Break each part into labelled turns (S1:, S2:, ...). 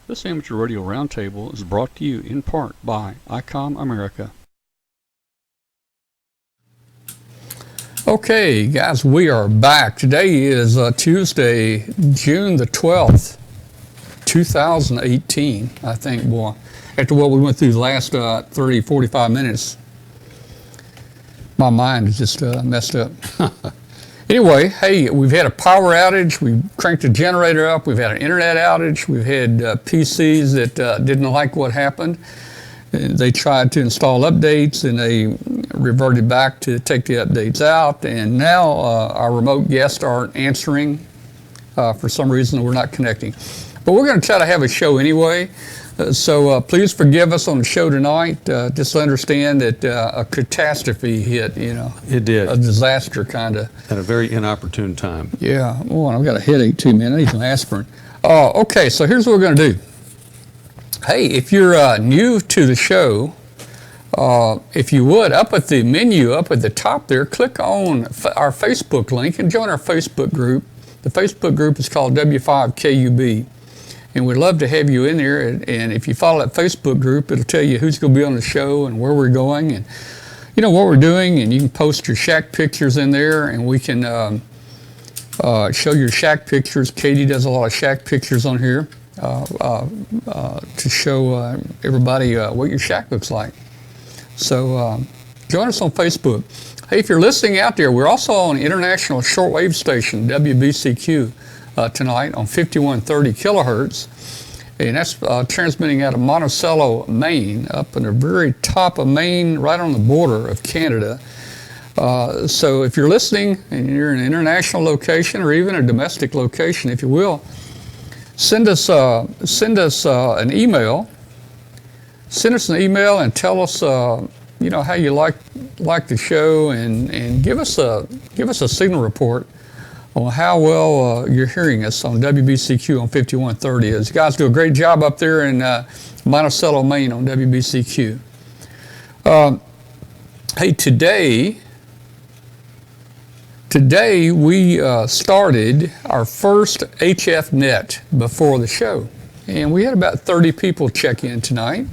S1: This Amateur Radio Roundtable is brought to you in part by ICOM America. Okay, guys, we are back. Today is Tuesday, June the 12th, 2018, I think, boy. After what we went through the last 30, 45 minutes, my mind is just messed up. Anyway, hey, we've had a power outage. We cranked the generator up. We've had an internet outage. We've had PCs that didn't like what happened. They tried to install updates and they reverted back to take the updates out. And now our remote guests aren't answering. For some reason, we're not connecting. But we're going to try to have a show anyway. So please forgive us on the show tonight. Just understand that a catastrophe hit, you know.
S2: It did.
S1: A disaster, kind of.
S2: At a very inopportune time.
S1: Yeah. Oh, I've got a headache too, man. I need some aspirin. Okay, so here's what we're going to do. Hey, if you're new to the show, if you would, up at the menu, up at the top there, click on our Facebook link and join our Facebook group. The Facebook group is called W5KUB. And we'd love to have you in there. And if you follow that Facebook group, it'll tell you who's going to be on the show and where we're going and, you know, what we're doing. And you can post your shack pictures in there and we can show your shack pictures. Katie does a lot of shack pictures on here to show everybody what your shack looks like. So join us on Facebook. Hey, if you're listening out there, we're also on international shortwave station, WBCQ. Tonight on 5130 kilohertz, and that's transmitting out of Monticello, Maine, up in the very top of Maine, right on the border of Canada. So if you're listening and you're in an international location or even a domestic location, if you will, send us an email. Send us an email and tell us you know, how you like the show and give us a signal report on how well you're hearing us on WBCQ on 5130. Those guys do a great job up there in Monticello, Maine on WBCQ. Hey, today we started our first HF net before the show. And we had about 30 people check in tonight.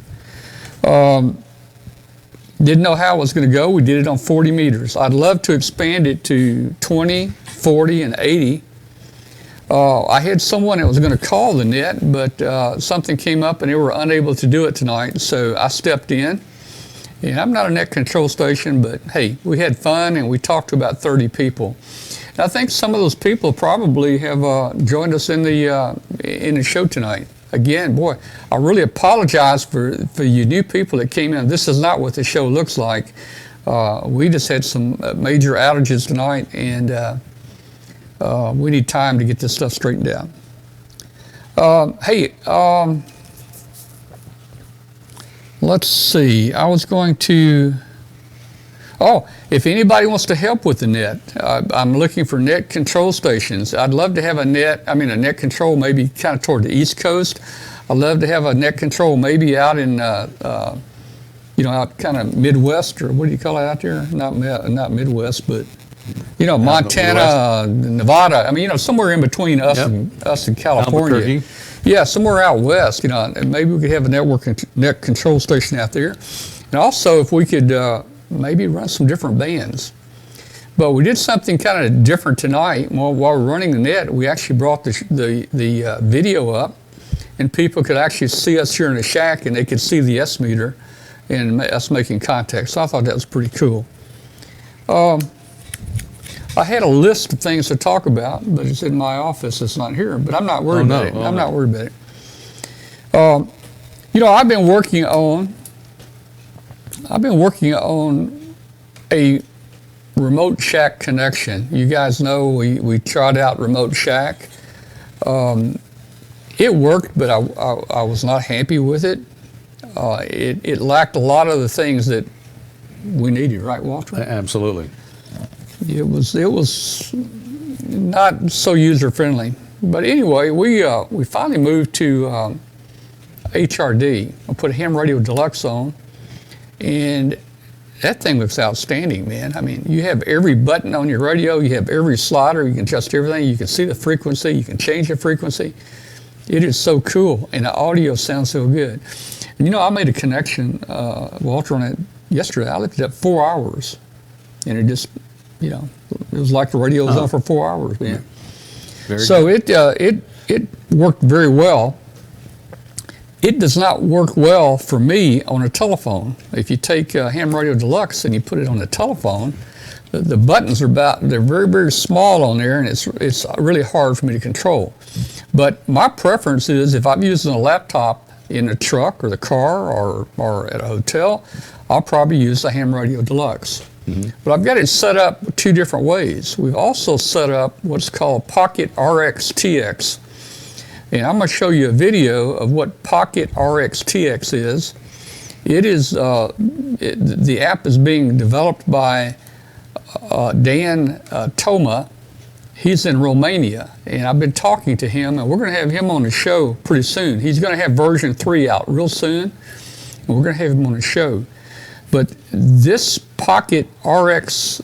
S1: Didn't know how it was going to go. We did it on 40 meters. I'd love to expand it to 20, 40, and 80. I had someone that was going to call the net, but something came up and they were unable to do it tonight, so I stepped in. And I'm not a net control station, but hey, we had fun and we talked to about 30 people. And I think some of those people probably have joined us in the show tonight. Again, boy, I really apologize for you new people that came in. This is not what the show looks like. We just had some major outages tonight, and we need time to get this stuff straightened out. Hey, let's see. I was going to... Oh, if anybody wants to help with the net, I'm looking for net control stations. I'd love to have a net control maybe kind of toward the East Coast. I'd love to have a net control maybe out in, you know, out kind of Midwest, or what do you call it out there? Not Midwest, but, you know, Montana, Nevada. I mean, you know, somewhere in between us and California.
S2: Albuquerque.
S1: Yeah, somewhere out west, you know, and maybe we could have a net control station out there. And also, if we could... maybe run some different bands. But we did something kind of different tonight. While we're running the net, we actually brought the video up, and people could actually see us here in the shack, and they could see the S meter and us making contact. So I thought that was pretty cool. I had a list of things to talk about, but it's in my office. It's not here. But I'm not worried about it. I'm not worried about it. You know, I've been working on a remote shack connection. You guys know we tried out remote shack. It worked, but I was not happy with it. It lacked a lot of the things that we needed, right, Walter?
S2: Absolutely.
S1: It was not so user friendly. But anyway, we finally moved to HRD. I put a ham radio deluxe on. And that thing looks outstanding, man. I mean, you have every button on your radio, you have every slider, you can adjust everything, you can see the frequency, you can change the frequency. It is so cool, and the audio sounds so good. And I made a connection, Walter, on it yesterday. I looked it up 4 hours, and it just, it was like the radio was on for 4 hours, man. So it worked very well. It does not work well for me on a telephone. If you take Ham Radio Deluxe and you put it on a telephone, the buttons they're very, very small on there, and it's really hard for me to control. But my preference is if I'm using a laptop in a truck or the car or at a hotel, I'll probably use the Ham Radio Deluxe. Mm-hmm. But I've got it set up 2 different ways. We've also set up what's called Pocket RX-TX. And I'm going to show you a video of what Pocket RX-TX is. It is, the app is being developed by Dan Toma. He's in Romania, and I've been talking to him, and we're going to have him on the show pretty soon. He's going to have version 3 out real soon, and we're going to have him on the show. But this Pocket RX-TX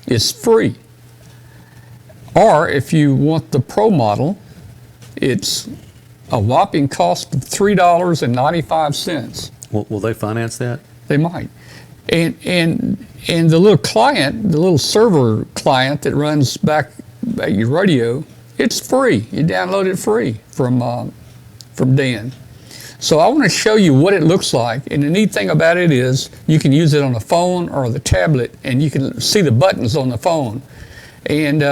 S1: is free. Or if you want the Pro model, it's a whopping cost of $3.95.
S2: Will they finance that?
S1: They might. And the little client, the little server client that runs back at your radio, it's free. You download it free from Dan. So I want to show you what it looks like. And the neat thing about it is you can use it on the phone or the tablet, and you can see the buttons on the phone. And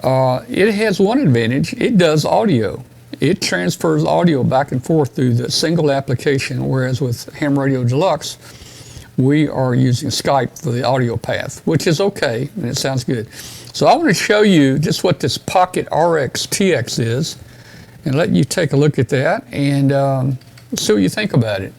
S1: it has one advantage. It does audio. It transfers audio back and forth through the single application, whereas with Ham Radio Deluxe, we are using Skype for the audio path, which is okay, and it sounds good. So I want to show you just what this Pocket RX-TX is, and let you take a look at that, and see what you think about it.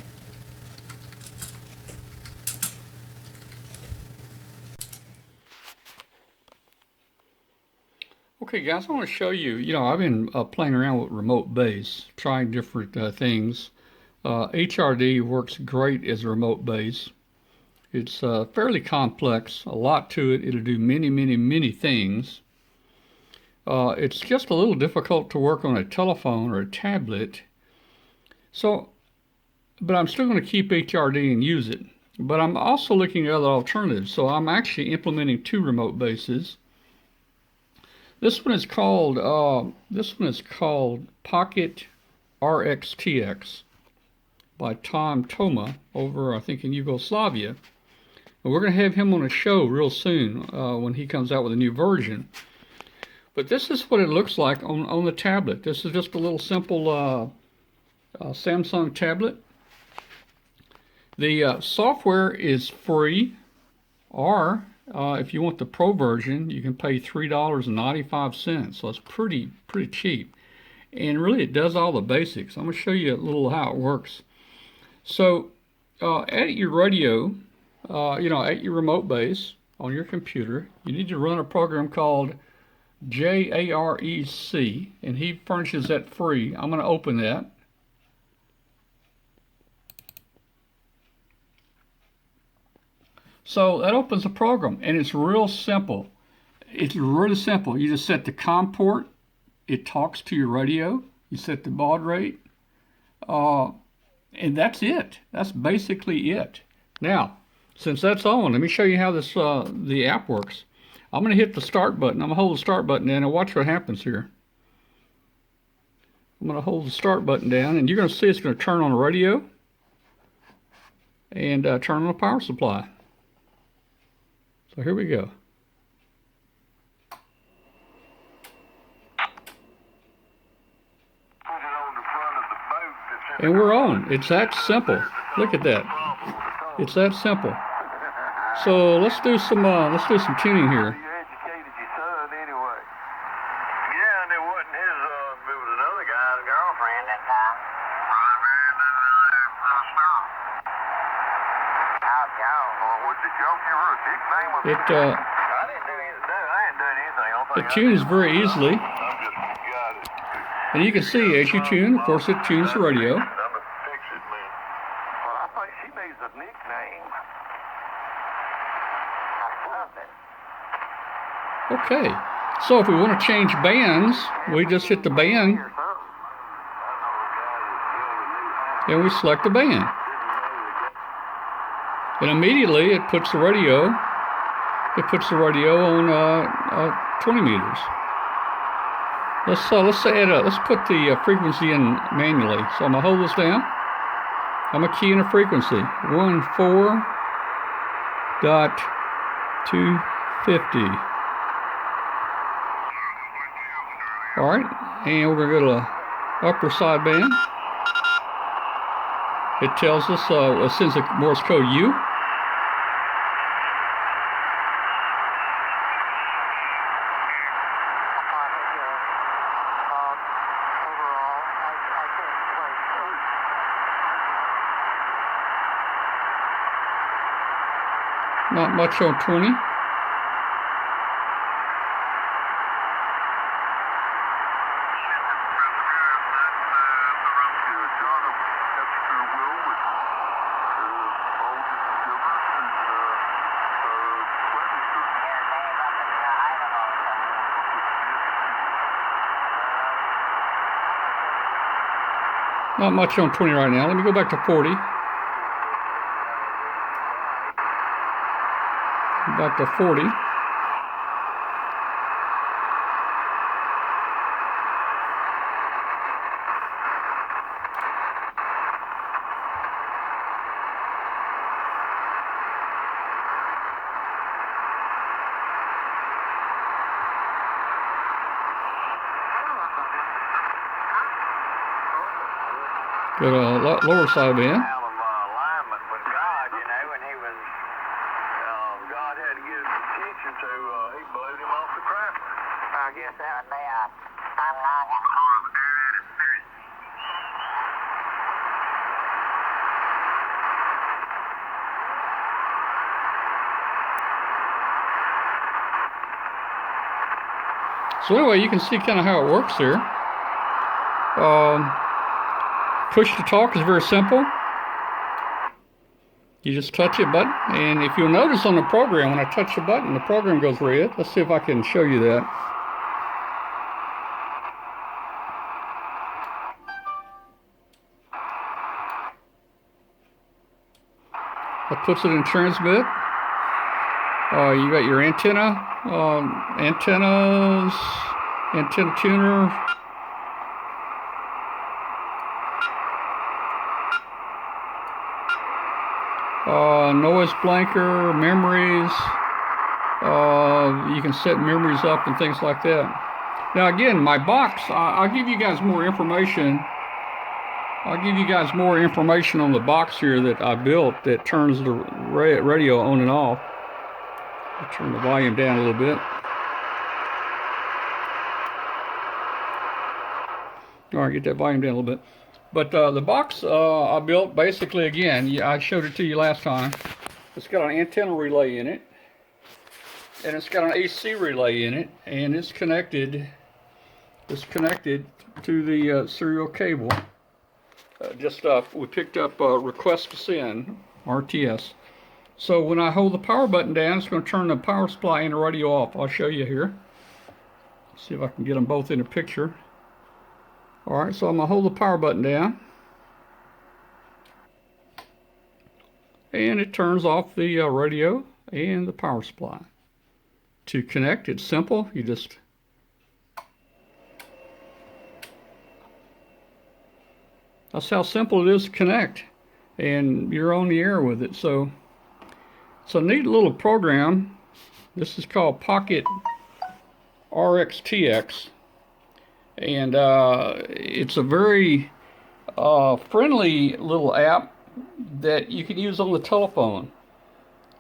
S1: Okay, guys, I want to show you, I've been playing around with remote base, trying different things. HRD works great as a remote base. It's fairly complex, a lot to it. It'll do many, many, many things. It's just a little difficult to work on a telephone or a tablet. But I'm still going to keep HRD and use it. But I'm also looking at other alternatives. So I'm actually implementing 2 remote bases. This one is called Pocket RX-TX by Tom Toma over, I think, in Yugoslavia. And we're going to have him on a show real soon when he comes out with a new version. But this is what it looks like on the tablet. This is just a little simple Samsung tablet. The software is free, or if you want the Pro version, you can pay $3.95. So it's pretty cheap. And really, it does all the basics. I'm going to show you a little how it works. So at your radio, at your remote base on your computer, you need to run a program called JAREC, and he furnishes that free. I'm going to open that. So that opens the program, and it's real simple. It's really simple. You just set the COM port. It talks to your radio. You set the baud rate. And that's it. That's basically it. Now, since that's on, let me show you how this the app works. I'm going to hit the start button. I'm going to hold the start button down and watch what happens here. I'm going to hold the start button down, and you're going to see it's going to turn on the radio and turn on the power supply. So here we go. And we're on. It's that simple. Look at that. It's that simple. So let's do some tuning here.
S3: You educated your son anyway. Yeah, and it wasn't his, it was another guy's girlfriend that time.
S1: It tunes very easily. And you can see as you tune, of course, it tunes the radio.
S3: I think she needs a nickname. I love it.
S1: Okay. So if we want to change bands, we just hit the band and we select the band. And immediately it puts the radio on 20 meters. Let's add let's put the frequency in manually. So I'm gonna hold this down. I'm gonna key in a frequency 14.250. All right, and we're gonna go to upper sideband. It tells us it sends a Morse code U. Not much on 20. Not much on 20 right now. Let me go back to 40. Back to 40. Go to lower sideband.
S3: Alignment with God, you know, and he was, God had to get his attention, so he blowed him off the cracker. I guess that would be I'm not going to call the spirit.
S1: So anyway, you can see kind of how it works there. Push to talk is very simple. You just touch a button, and if you'll notice on the program, when I touch the button, the program goes red. Let's see if I can show you that. That puts it in transmit. You got your antenna, antennas, antenna tuner. Noise blanker, memories. You can set memories up and things like that. Now again, my box, I'll give you guys more information. I'll give you guys more information on the box here that I built that turns the radio on and off. I'll turn the volume down a little bit. All right, get that volume down a little bit. But the box I built, basically, again, I showed it to you last time. It's got an antenna relay in it, and it's got an AC relay in it, and it's connected to the serial cable. We picked up request to send, RTS. So when I hold the power button down, it's going to turn the power supply and the radio off. I'll show you here. See if I can get them both in the picture. Alright, so I'm going to hold the power button down. And it turns off the radio and the power supply. To connect, it's simple. You just that's how simple it is to connect. And you're on the air with it. So it's a neat little program. This is called Pocket RxTX. And it's a very friendly little app that you can use on the telephone.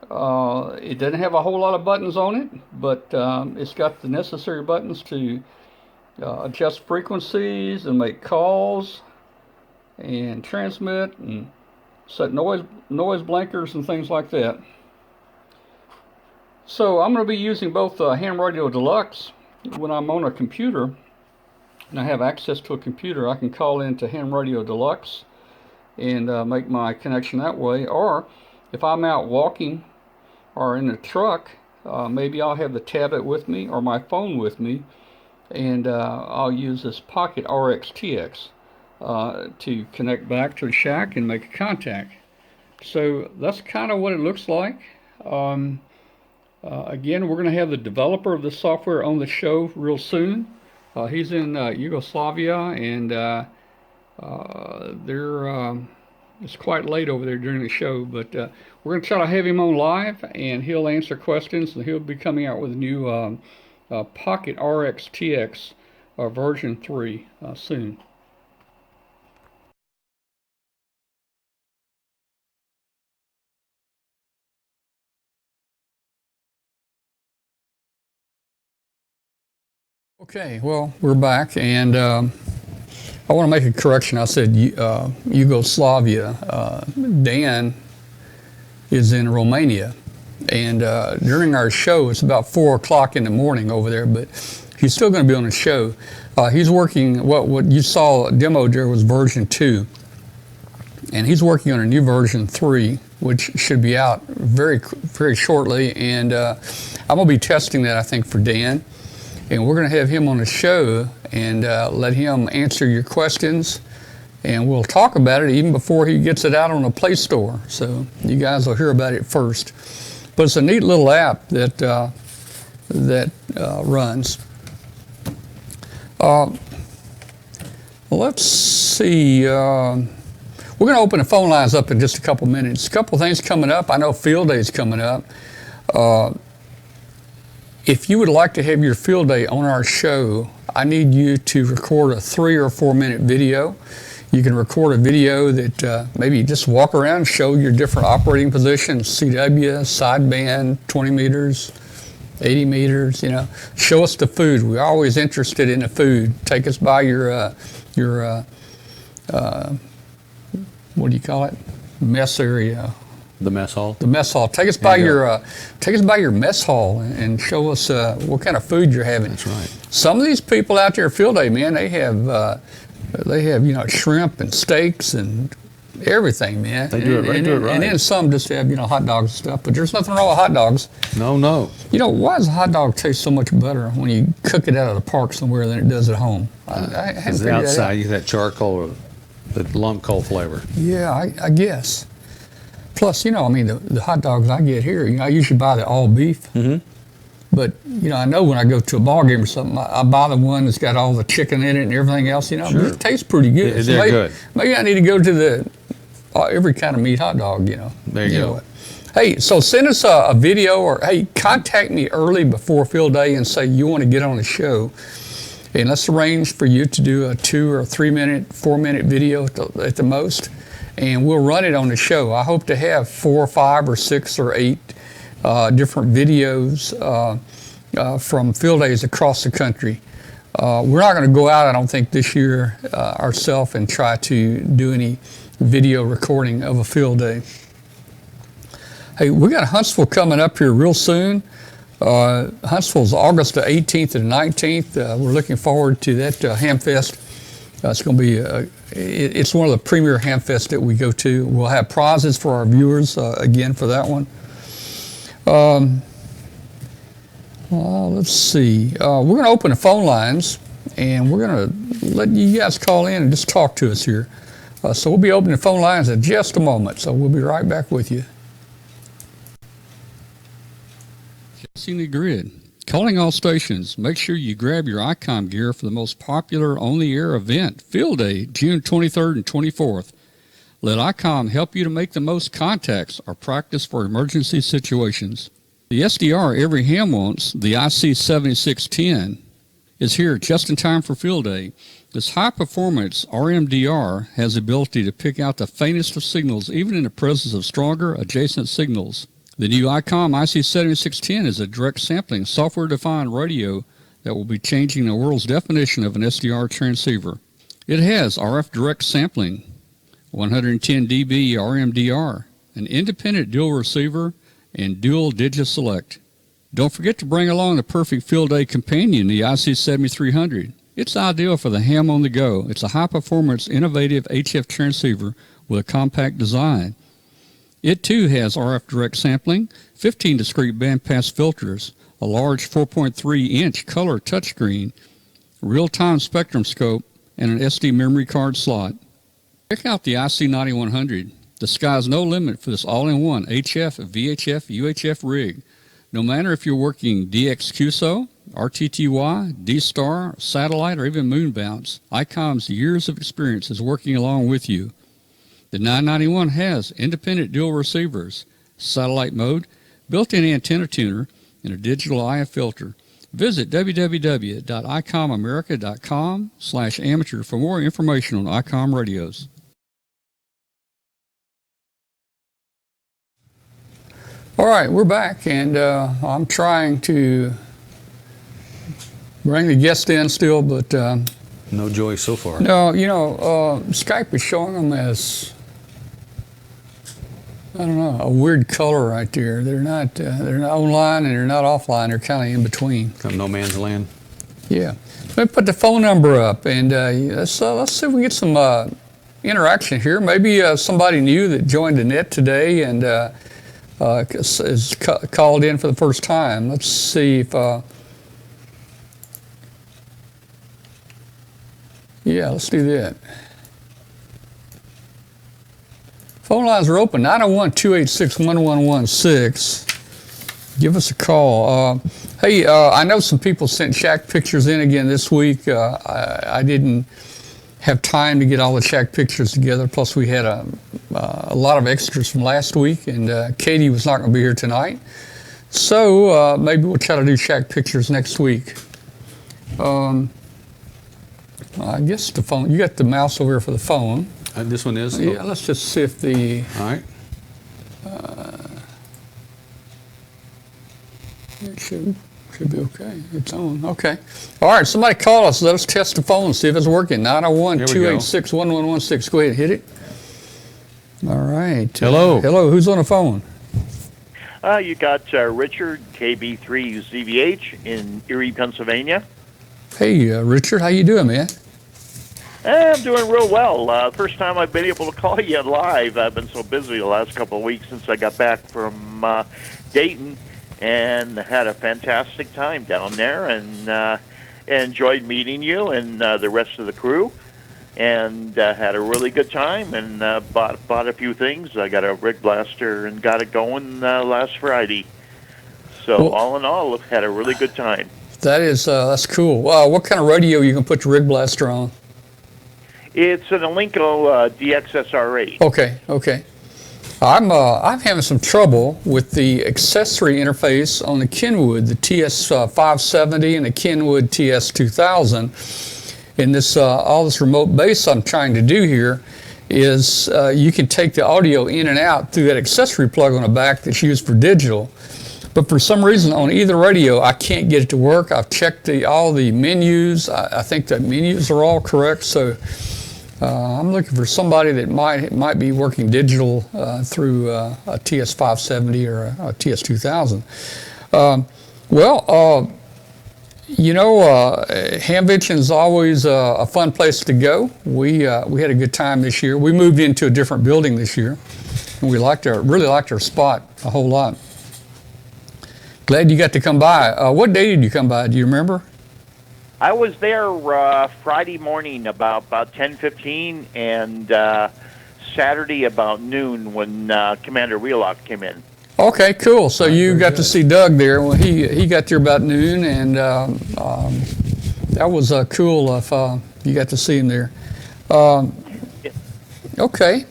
S1: It doesn't have a whole lot of buttons on it, but it's got the necessary buttons to adjust frequencies and make calls and transmit and set noise blankers and things like that. So I'm going to be using both Ham Radio Deluxe when I'm on a computer and I have access to a computer. I can call into Ham Radio Deluxe and make my connection that way. Or if I'm out walking or in a truck Maybe I'll have the tablet with me or my phone with me, and I'll use this Pocket RXTX to connect back to the shack and make a contact. So that's kind of what it looks like. Again, we're going to have the developer of the software on the show real soon. He's in Yugoslavia, and it's quite late over there during the show, but we're going to try to have him on live, and he'll answer questions, and he'll be coming out with a new Pocket RXTX version 3 soon. Okay, well, we're back, and I want to make a correction. I said Yugoslavia. Dan is in Romania, and during our show, it's about 4 o'clock in the morning over there, but he's still going to be on the show. He's working, what you saw demoed there was version 2, and he's working on a new version 3, which should be out very, very shortly, and I'm going to be testing that, I think, for Dan. And we're going to have him on the show and let him answer your questions. And we'll talk about it even before he gets it out on the Play Store. So you guys will hear about it first. But it's a neat little app that runs. Let's see. We're going to open the phone lines up in just a couple minutes. A couple things coming up. I know Field Day is coming up. If you would like to have your field day on our show, I need you to record a 3 or 4 minute video. You can record a video that maybe just walk around, show your different operating positions, CW, sideband, 20 meters, 80 meters, Show us the food. We're always interested in the food. Take us by your what do you call it? Mess area.
S2: The mess hall?
S1: The mess hall. Take us by your mess hall and show us what kind of food you're having.
S2: That's right.
S1: Some of these people out there field day, man, they have shrimp and steaks and everything, man.
S2: They do it right.
S1: And then some just have hot dogs and stuff. But there's nothing wrong with hot dogs.
S2: No.
S1: Why does a hot dog taste so much better when you cook it out of the park somewhere than it does at home?
S2: Because outside you get that charcoal or the lump coal flavor.
S1: Yeah, I guess. Plus, the hot dogs I get here, I usually buy the all beef. Mm-hmm. But, I know when I go to a ball game or something, I buy the one that's got all the chicken in it and everything else, Sure. It tastes pretty good.
S2: Yeah, they're good.
S1: Maybe I need to go to every kind of meat hot dog,
S2: There you go.
S1: Hey, so send us a video or, hey, contact me early before field day and say you want to get on the show. And let's arrange for you to do a 2 or 3 minute, 4 minute video at the most. And we'll run it on the show. I hope to have 4 or 5 or 6 or 8 different videos from field days across the country. We're not going to go out, I don't think, this year ourselves and try to do any video recording of a field day. Hey, we got Huntsville coming up here real soon. Huntsville's August the 18th and 19th. We're looking forward to that Hamfest. It's going to be it's one of the premier Hamfests that we go to. We'll have prizes for our viewers again for that one. Let's see. We're going to open the phone lines, and we're going to let you guys call in and just talk to us here. So we'll be opening the phone lines in just a moment. So we'll be right back with you. Chasing the grid. Calling all stations, make sure you grab your ICOM gear for the most popular on-the-air event, Field Day, June 23rd and 24th. Let ICOM help you to make the most contacts or practice for emergency situations. The SDR every ham wants, the IC7610, is here just in time for Field Day. This high-performance RMDR has the ability to pick out the faintest of signals even in the presence of stronger adjacent signals. The new ICOM IC7610 is a direct sampling software-defined radio that will be changing the world's definition of an SDR transceiver. It has RF direct sampling, 110 dB RMDR, an independent dual receiver, and dual digiselect. Don't forget to bring along the perfect field day companion, the IC7300. It's ideal for the ham on the go. It's a high-performance, innovative HF transceiver with a compact design. It too has RF direct sampling, 15 discrete bandpass filters, a large 4.3-inch color touchscreen, real-time spectrum scope, and an SD memory card slot. Check out the IC9100. The sky's no limit for this all-in-one HF, VHF, UHF rig. No matter if you're working DXQSO, RTTY, D-Star, satellite, or even moon bounce, ICOM's years of experience is working along with you. The 991 has independent dual receivers, satellite mode, built-in antenna tuner, and a digital IF filter. Visit www.icomamerica.com/amateur for more information on ICOM radios. All right, we're back, and I'm trying to bring the guest in still, but
S2: No joy so far.
S1: no, Skype is showing them as, I don't know, a weird color right there. They're not online and they're not offline. They're kind of in between.
S2: Kind of no man's land.
S1: Yeah. Let me put the phone number up, and let's see if we can get some interaction here. Maybe somebody new that joined the net today and is called in for the first time. Let's see if. Yeah, let's do that. Phone lines are open, 901-286-1116. Give us a call. Hey, I know some people sent shack pictures in again this week. I didn't have time to get all the shack pictures together. Plus, we had a lot of extras from last week, and Katie was not going to be here tonight. So maybe we'll try to do shack pictures next week. I guess the phone, you got the mouse over here for the phone.
S2: This one is?
S1: Yeah, let's just see if the...
S2: All right.
S1: It should be okay. It's on. Okay. All right, somebody call us. Let us test the phone and see if it's working. 901-286-1116. Go ahead, hit it. All right.
S2: Hello.
S1: Hello, who's on the phone?
S4: You got Richard, KB3ZVH in Erie, Pennsylvania.
S1: Hey, Richard, how you doing, man?
S4: I'm doing real well. First time I've been able to call you live. I've been so busy the last couple of weeks since I got back from Dayton, and had a fantastic time down there, and enjoyed meeting you and the rest of the crew, and had a really good time, and bought a few things. I got a rig blaster and got it going last Friday. So
S1: Well,
S4: all in all, had a really good time.
S1: that's cool. What kind of radio you can put your rig blaster on?
S4: It's an Alinco DXSR8.
S1: Okay. I'm having some trouble with the accessory interface on the Kenwood, the TS570 and the Kenwood TS2000. And this all this remote base I'm trying to do here is you can take the audio in and out through that accessory plug on the back that's used for digital. But for some reason on either radio, I can't get it to work. I've checked all the menus. I think the menus are all correct. So I'm looking for somebody that might be working digital through a TS570 or a TS2000. Hamvention is always a fun place to go. We had a good time this year. We moved into a different building this year, and we really liked our spot a whole lot. Glad you got to come by. What day did you come by? Do you remember?
S4: I was there Friday morning about 10:15, and Saturday about noon when Commander Wheelock came in.
S1: Okay, cool. So you got to see Doug there. Well, he got there about noon, and that was cool if you got to see him there. Okay.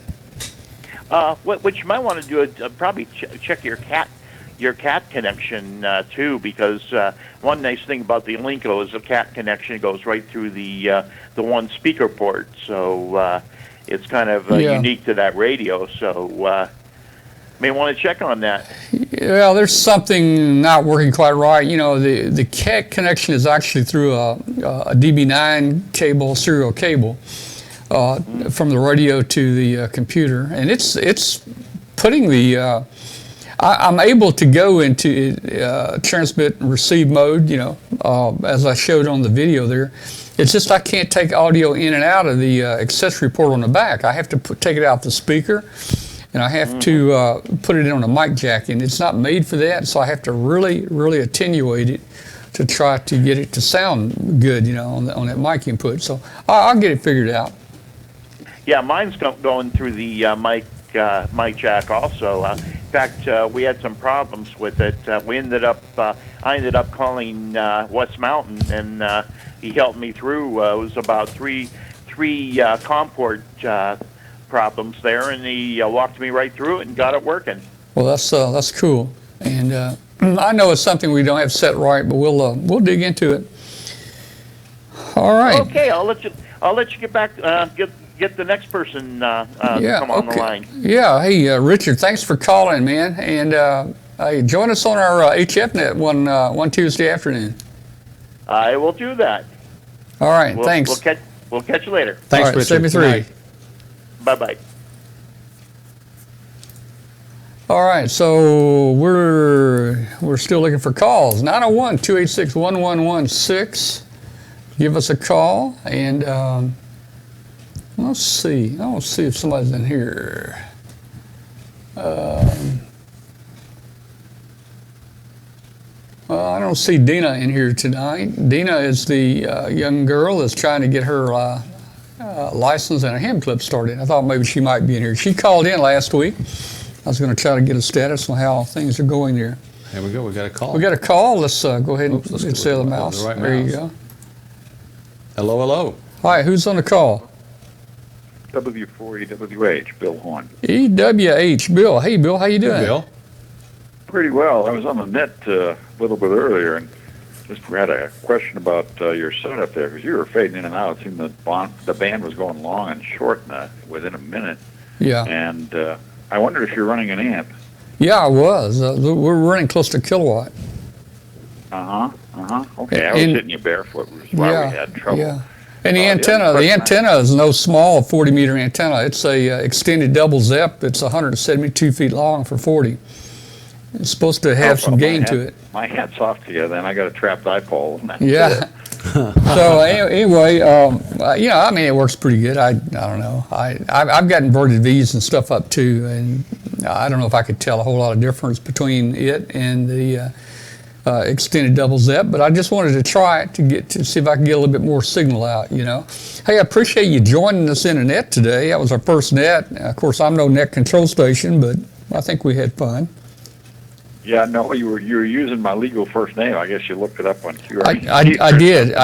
S4: What you might want to do is probably check your cat connection too, because one nice thing about the Alinco is the cat connection goes right through the one speaker port, so it's kind of unique to that radio. So may want to check on that.
S1: Well, there's something not working quite right. You know, the cat connection is actually through a DB9 cable, serial cable, from the radio to the computer, and it's putting the I'm able to go into transmit and receive mode, as I showed on the video there. It's just I can't take audio in and out of the accessory port on the back. I have to take it out the speaker, and I have to put it in on a mic jack, and it's not made for that, so I have to really, really attenuate it to try to get it to sound good, on that mic input. So I'll get it figured out.
S4: Yeah, mine's going through the mic jack also. In fact, we had some problems with it. I ended up calling West Mountain, and he helped me through. It was about three COM port problems there, and he walked me right through it and got it working.
S1: Well, that's cool, and I know it's something we don't have set right, but we'll dig into it. All right.
S4: Okay, I'll let you get back. Get the next person come on the line.
S1: Yeah. Hey, Richard, thanks for calling, man, and hey, join us on our HFNet one Tuesday afternoon.
S4: I will do that.
S1: All right. Thanks.
S4: We'll catch you later.
S2: Thanks,
S1: all right,
S2: Richard.
S1: 73.
S4: Bye-bye.
S1: All right, so we're still looking for calls. 901-286-1116. Give us a call, and let's see. I'll see if somebody's in here. Well, I don't see Dina in here tonight. Dina is the young girl that's trying to get her license and a hem clip started. I thought maybe she might be in here. She called in last week. I was going to try to get a status on how things are going there.
S2: There we go. We got a call.
S1: We got a call. Let's go ahead and
S2: Let's
S1: say the mouse.
S2: right
S1: there
S2: mouse.
S1: You go.
S2: Hello, hello.
S1: Hi, who's on the call?
S5: W4EWH, Bill Horn.
S1: EWH, Bill. Hey, Bill, how you doing?
S2: Hey, Bill.
S5: Pretty well. I was on the net a little bit earlier and just had a question about your setup there, because you were fading in and out. It seemed the band was going long and short within a minute.
S1: Yeah.
S5: And I wondered if you're running an amp.
S1: Yeah, I was. We're running close to kilowatt.
S5: Okay, I was hitting you barefoot, which is why we had trouble.
S1: Yeah. And the
S5: the
S1: antenna is no small 40-meter antenna. It's a extended double ZEP. It's 172 feet long for 40. It's supposed to have some gain to it.
S5: My hat's off to you, then. I got a trapped dipole. And that's
S1: Yeah. So anyway, it works pretty good. I don't know. I've got inverted V's and stuff up too, and I don't know if I could tell a whole lot of difference between it and the extended double ZEP, but I just wanted to try it to see if I can get a little bit more signal out. Hey, I appreciate you joining us in the net today. That was our first net. Of course, I'm no net control station, but I think we had fun.
S5: Yeah, no, you were using my legal first name. I guess you looked it up on QRZ.
S1: I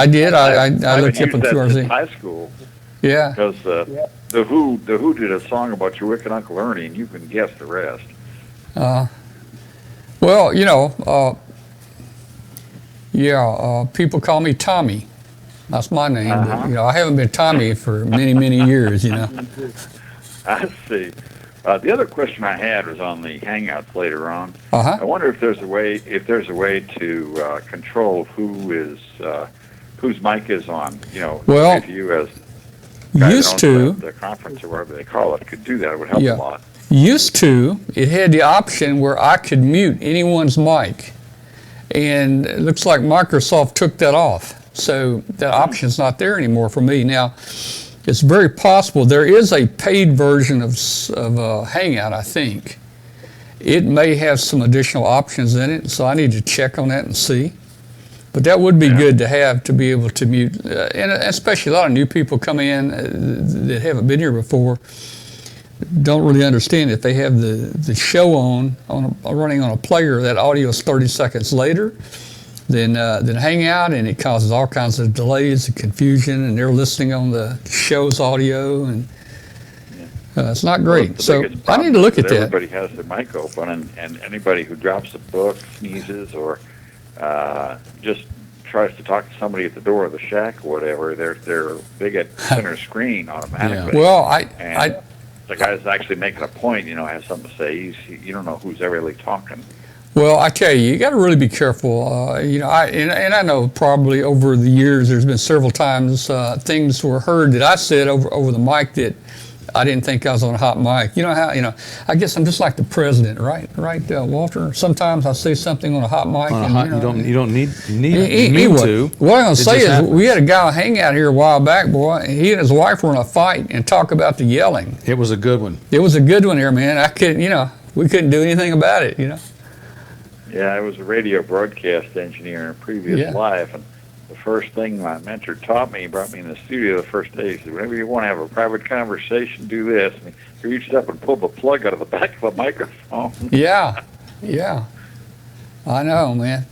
S1: did. I looked up on QRZ.
S5: Since high school.
S1: Yeah.
S5: Because the Who did a song about your wicked Uncle Ernie, and you can guess the rest.
S1: Well, people call me Tommy. That's my name. But, I haven't been Tommy for many, many years.
S5: I see. The other question I had was on the Hangouts later on.
S1: Uh-huh.
S5: I wonder if there's a way to control whose mic is on.
S1: Well,
S5: if you as
S1: used to
S5: the conference or whatever they call it could do that, it would help a lot.
S1: Used to, it had the option where I could mute anyone's mic, and it looks like Microsoft took that off. So that option's not there anymore for me now. It's very possible. There is a paid version of Hangout, I think. It may have some additional options in it, so I need to check on that and see. But that would be good to have, to be able to mute, and especially a lot of new people come in that haven't been here before, don't really understand if they have the show running on a player, that audio is 30 seconds later than Hangout, and it causes all kinds of delays and confusion, and they're listening on the show's audio, and it's not great. So I need to look at that.
S5: Everybody has their mic open, and anybody who drops a book, sneezes, or just tries to talk to somebody at the door of the shack or whatever, they get center screen automatically.
S1: Yeah. Well,
S5: the guy's actually making a point, has something to say. You don't know who's ever really talking.
S1: Well, I tell you got to really be careful. I know probably over the years there's been several times things were heard that I said over the mic that I didn't think I was on a hot mic. You know how, I guess I'm just like the president, right? Right, Walter? Sometimes I say something on a hot mic.
S2: On a
S1: and,
S2: hot, you don't need
S1: Anyway,
S2: to.
S1: what I'm going to
S2: It
S1: say
S2: just
S1: is
S2: happens.
S1: we had a guy hang out here a while back, boy. He and his wife were in a fight and talk about the yelling.
S2: It was a good one.
S1: It was a good one here, man. I couldn't, we couldn't do anything about it,
S5: Yeah, I was a radio broadcast engineer in a previous
S1: Yeah.
S5: life, and the first thing my mentor taught me, he brought me in the studio the first day. He said, whenever you want to have a private conversation, do this. And he reached up and pulled the plug out of the back of the microphone.
S1: Yeah, I know, man.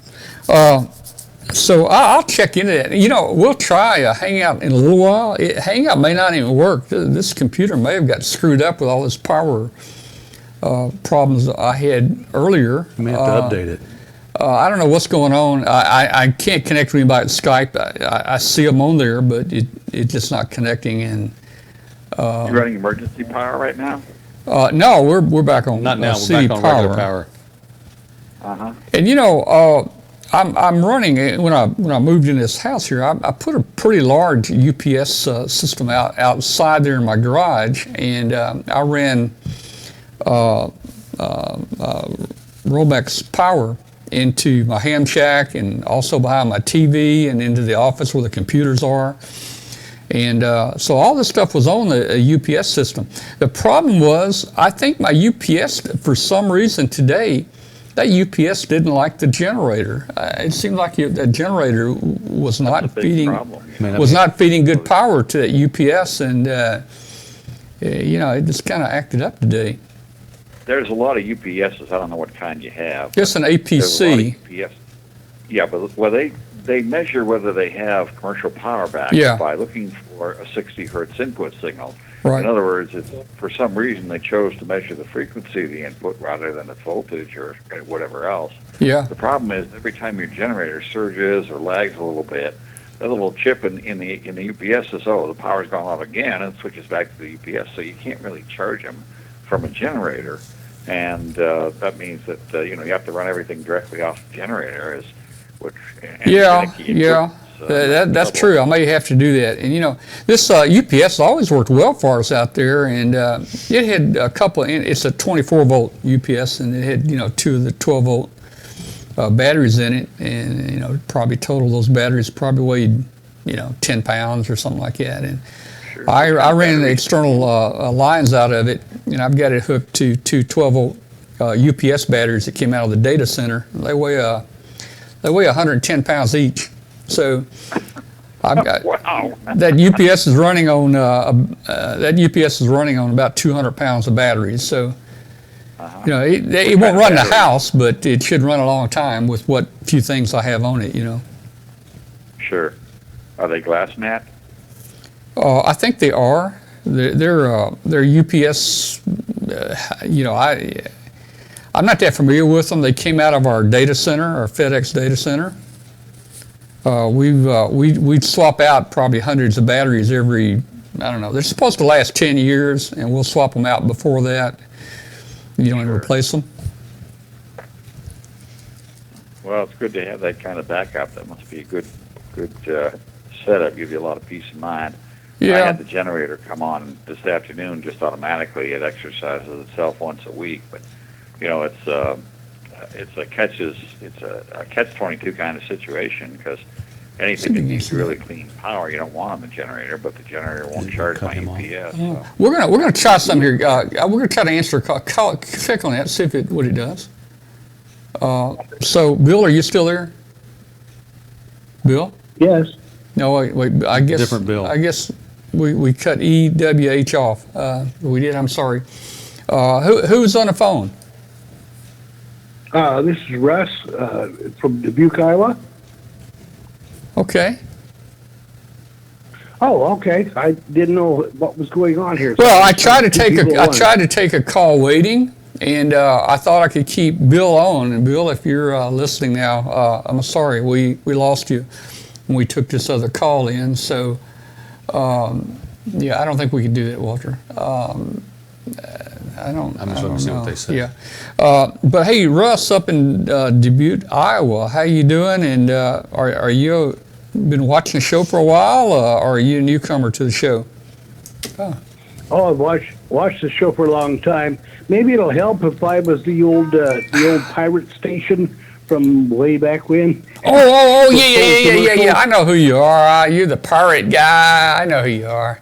S1: So I'll check into that. We'll try a Hangout in a little while. Hangout may not even work. This computer may have got screwed up with all this power problems I had earlier.
S2: You may have to update it.
S1: I don't know what's going on. I can't connect with anybody at Skype. I see them on there, but it's just not connecting. And
S5: You running emergency power right now?
S1: no, we're back on
S2: Not now.
S1: city
S2: We're back on
S1: power.
S2: regular power.
S5: Uh-huh.
S1: And I'm running when I moved in this house here. I put a pretty large UPS system outside there in my garage, and I ran Romex power into my ham shack and also behind my TV and into the office where the computers are. And so all this stuff was on the UPS system. The problem was, I think my UPS, for some reason today, that UPS didn't like the generator. It seemed like that generator was not
S5: Big
S1: feeding
S5: problem.
S1: not feeding good power to that UPS, and it just kind of acted up today.
S5: There's a lot of UPSs. I don't know what kind you have.
S1: Just an
S5: There's a lot
S1: APC.
S5: of UPS. Yeah, but they measure whether they have commercial power back
S1: Yeah.
S5: by looking for a 60 hertz input signal.
S1: Right.
S5: In other words, it's, for some reason they chose to measure the frequency of the input rather than its voltage or whatever else.
S1: Yeah.
S5: The problem is every time your generator surges or lags a little bit, that little chip in the UPS says, "Oh, the power's gone off again," and switches back to the UPS. So you can't really charge them from a generator, and that means that you have to run everything directly off the generator,
S1: Yeah. That's true. I may have to do that. And this UPS always worked well for us out there, and it had a couple. It's a 24 volt UPS, and it had two of the 12 volt batteries in it, and probably total those batteries probably weighed 10 pounds or something like that. And
S5: Sure.
S1: I ran the external lines out of it, and I've got it hooked to two 12 volt UPS batteries that came out of the data center. They weigh 110 pounds each. So I've got
S5: Wow.
S1: that UPS is running on about 200 pounds of batteries. So it won't run the house, but it should run a long time with what few things I have on it.
S5: Sure. Are they glass mat?
S1: I think they are. They're UPS. I'm not that familiar with them. They came out of our data center, our FedEx data center. We'd swap out probably hundreds of batteries every, I don't know, they're supposed to last 10 years, and we'll swap them out before that, and replace them.
S5: Well, it's good to have that kind of backup. That must be a good setup. Give you a lot of peace of mind. I
S1: Yeah,
S5: had the generator come on this afternoon just automatically. It exercises itself once a week, but it's a catch-22 kind of situation, because anything that needs really clean power, you don't want on the generator, but the generator won't charge my UPS. So.
S1: we're gonna try some here. We're gonna try to answer a call. Check on that, see what it does. So, Bill, are you still there? Bill?
S6: Yes.
S1: No, wait. I guess
S2: Different Bill.
S1: I guess we cut EWH off. We did. I'm sorry. Who's on the phone?
S6: This is Russ from Dubuque, Iowa.
S1: Okay.
S6: Oh, okay. I didn't know what was going on here.
S1: Well, I tried to take a call waiting, and I thought I could keep Bill on. And Bill, if you're listening now, I'm sorry we lost you when we took this other call in. So, I don't think we can do that, Walter. I don't
S2: see
S1: know.
S2: what they say.
S1: Yeah, but hey, Russ, up in Dubuque, Iowa, how you doing? And are you been watching the show for a while, or are you a newcomer to the show?
S6: Oh, I've watched the show for a long time. Maybe it'll help if I was the old pirate station from way back when.
S1: Oh, yeah. I know who you are. You're the pirate guy. I know who you are.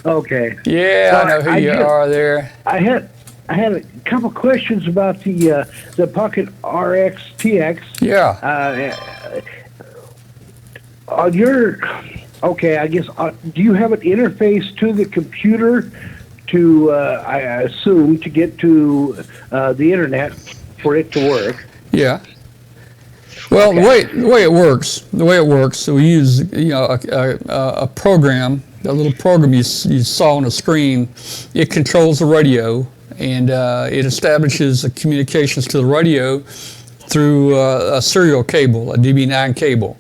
S6: Okay.
S1: Yeah, I know who you are there.
S6: I had a couple questions about the Pocket RX TX.
S1: Yeah.
S6: On your, okay, I guess, do you have an interface to the computer to, I assume, to get to the internet for it to work?
S1: Yeah. Well,
S6: Okay.
S1: the way it works. So we use a program, a little program you saw on the screen. It controls the radio, and it establishes the communications to the radio through a serial cable, a DB9 cable.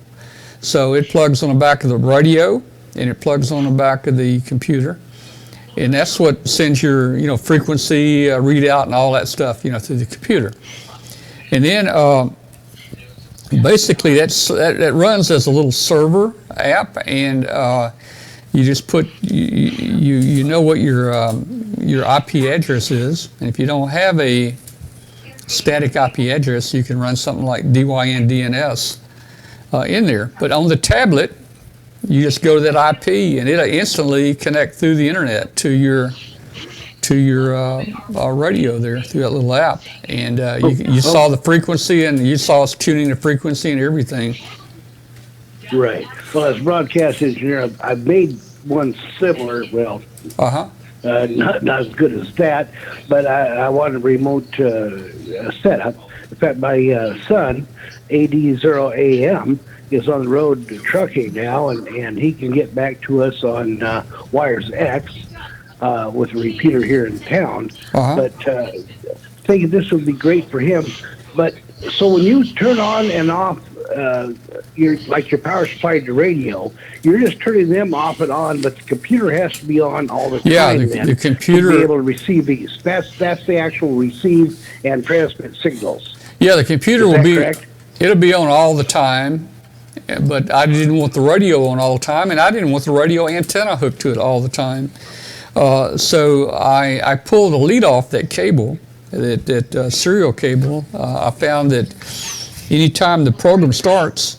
S1: So it plugs on the back of the radio, and it plugs on the back of the computer, and that's what sends your frequency readout and all that stuff through the computer. And then basically that runs as a little server app, and you just put you know what your IP address is, and if you don't have a static IP address, you can run something like DYN DNS in there. But on the tablet, you just go to that IP, and it'll instantly connect through the internet to your radio there through that little app, and you saw the frequency, and you saw us tuning the frequency and everything.
S6: Right. Well, as a broadcast engineer, I've made one similar. Well, not as good as that, but I want a remote setup. In fact, my son, AD0AM, is on the road trucking now, and he can get back to us on Wires X with a repeater here in town. But thinking this would be great for him. But so when you turn on and off your power supply to radio, you're just turning them off and on, but the computer has to be on all the time.
S1: Yeah, the computer
S6: to be able to receive these. That's the actual receive and transmit signals.
S1: Yeah, the computer will be.
S6: Correct?
S1: It'll be on all the time, but I didn't want the radio on all the time, and I didn't want the radio antenna hooked to it all the time. So I pulled the lead off that cable, that serial cable. I found that anytime the program starts,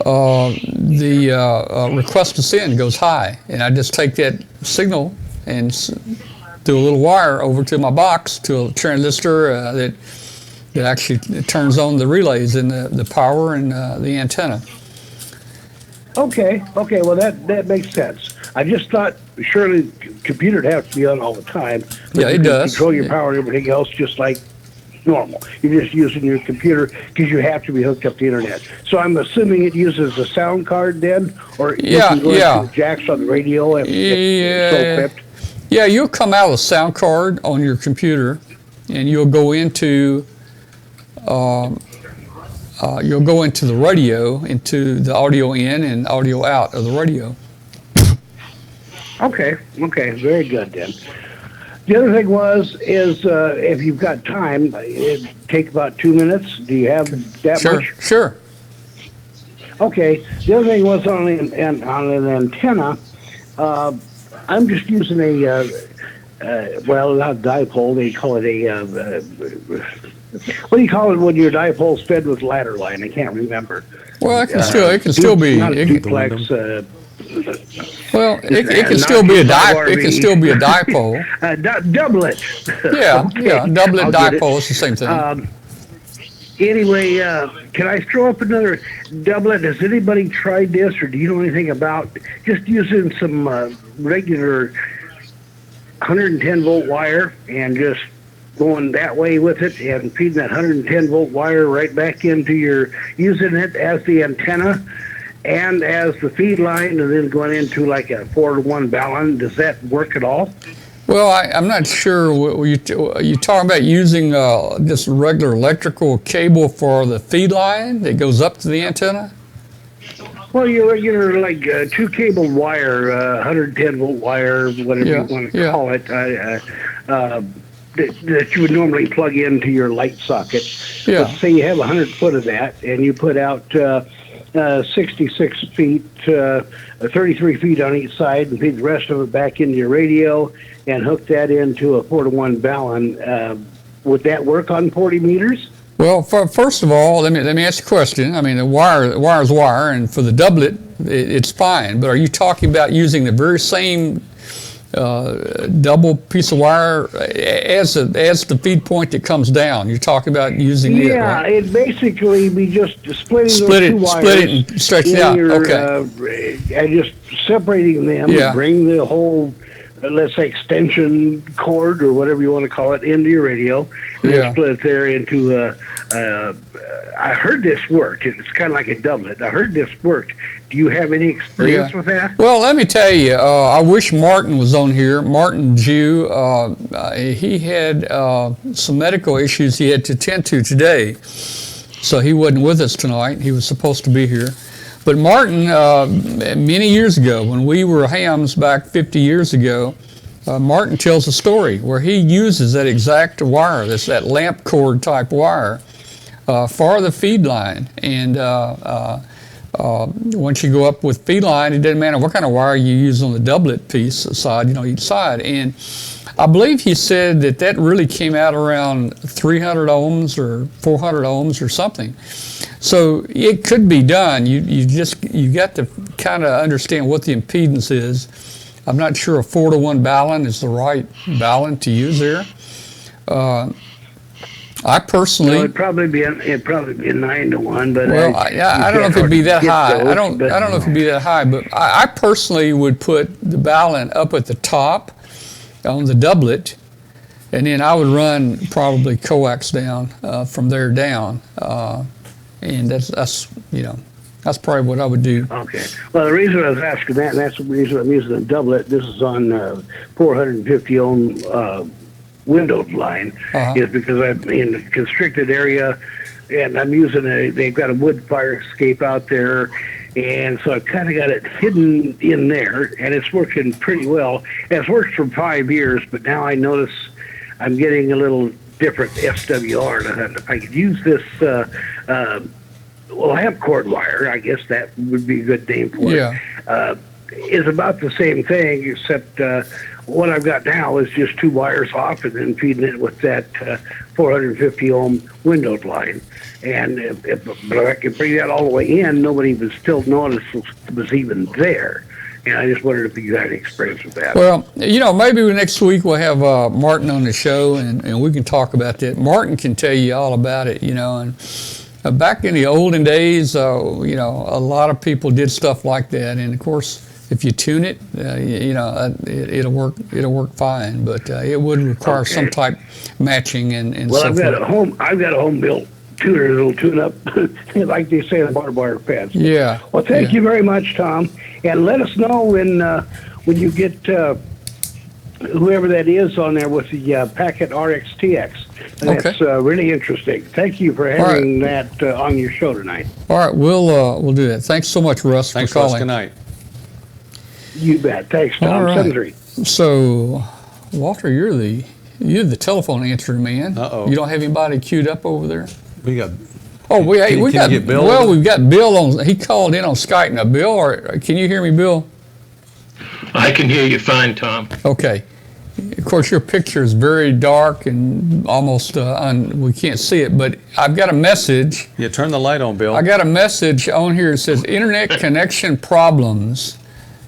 S1: the request to send goes high, and I just take that signal and through a little wire over to my box to a transistor that actually turns on the relays and the power and the antenna.
S6: Okay. Well, that makes sense. I just thought surely the computer would have to be on all the time.
S1: Yeah, it does.
S6: Control your power and everything else just like normal. You're just using your computer because you have to be hooked up to the internet. So I'm assuming it uses a sound card then, or you can go into the jacks on the radio if it's so equipped.
S1: Yeah, you'll come out with a sound card on your computer, and you'll go into the radio, into the audio in and audio out of the radio.
S6: Okay, very good then. The other thing is if you've got time, it'd take about 2 minutes. Do you have that much?
S1: Sure.
S6: Okay. The other thing was on an antenna. I'm just using a not dipole. They call it a what do you call it when your dipole's fed with ladder line? I can't remember.
S1: Well, it can still be.
S6: Not a duplex.
S1: Well, it can still be a dipole.
S6: Doublet.
S1: Yeah,
S6: Okay,
S1: yeah, doublet
S6: I'll get it.
S1: dipole is the same thing.
S6: Anyway, can I throw up another doublet? Has anybody tried this, or do you know anything about just using some regular 110 volt wire and just going that way with it and feeding that 110 volt wire right back into using it as the antenna and as the feed line, and then going into like a 4-to-1 balance? Does that work at all?
S1: Well, I'm not sure. Are you talking about using just regular electrical cable for the feed line that goes up to the antenna?
S6: Well, your regular like 2-cable wire, 110 volt wire, whatever you want to call it, that you would normally plug into your light socket.
S1: Yeah.
S6: But say you have 100 foot of that, and you put out 66 feet, 33 feet on each side, and feed the rest of it back into your radio and hook that into a 4-to-1 balun. Would that work on 40 meters?
S1: Well, first of all, let me ask you a question. I mean, the wire is wire, and for the doublet, it's fine. But are you talking about using the very same double piece of wire as the feed point that comes down? You're talking about using it, right?
S6: It basically be just splitting
S1: split
S6: those two wires.
S1: Split it and stretch it out.
S6: And just separating them.
S1: Yeah.
S6: Bring the whole, let's say, extension cord or whatever you want to call it into your radio, and then split it there into I heard this worked. It's kind of like a doublet. I heard this worked. Do you have any experience with that?
S1: Well, let me tell you, I wish Martin was on here. Martin Jew, he had some medical issues he had to attend to today, so he wasn't with us tonight. He was supposed to be here. But Martin, many years ago, when we were hams back 50 years ago, Martin tells a story where he uses that exact wire, that lamp cord type wire, for the feed line. And once you go up with feed line, it doesn't matter what kind of wire you use on the doublet piece side, each side. And I believe he said that really came out around 300 ohms or 400 ohms or something. So it could be done. You got to kind of understand what the impedance is. I'm not sure a 4-to-1 balun is the right balun to use there. I personally,
S6: it'd probably be a 9-to-1, but
S1: I don't know if it'd be that high. I don't know if it'd be that high, but I personally would put the balun up at the top on the doublet, and then I would run probably coax down from there down, and that's probably what I would do.
S6: Okay. Well, the reason I was asking that, and that's the reason I'm using a doublet. This is on 450 ohm windowed line, is because I'm in a constricted area, and I'm using they've got a wood fire escape out there, and so I've kind of got it hidden in there, and it's working pretty well. It's worked for 5 years, but now I notice I'm getting a little different SWR, and if I could use this lamp cord wire, I guess that would be a good name for it, is about the same thing, except what I've got now is just 2 wires off and then feeding it with that 450 ohm windowed line. And if I could bring that all the way in, nobody would still notice it was even there. And I just wondered if you had any experience with that.
S1: Well, maybe next week we'll have Martin on the show and we can talk about that. Martin can tell you all about it, and back in the olden days, a lot of people did stuff like that. And of course, if you tune it, it'll work fine. But it would require some type matching and.
S6: Well,
S1: so
S6: I've got a home built tuner that'll tune up, like they say, the barbed wire fence.
S1: Yeah.
S6: Well, thank you very much, Tom, and let us know when you get whoever that is on there with the Packet RXTX. That's really interesting. Thank you for having that on your show tonight.
S1: All right, we'll do that. Thanks so much, Russ,
S2: Thanks,
S1: for calling.
S2: Russ. Good night.
S6: You bet. Thanks, Tom.
S1: All right.
S6: 73.
S1: So, Walter, you're the telephone answering man.
S2: Uh-oh.
S1: You don't have anybody queued up over there?
S2: We got.
S1: We got
S2: get Bill?
S1: Well, we've got Bill on. He called in on Skype now. Bill, can you hear me, Bill?
S7: I can hear you fine, Tom.
S1: Okay. Of course, your picture is very dark and almost we can't see it. But I've got a message.
S2: Yeah, turn the light on, Bill.
S1: I got a message on here that says internet connection problems.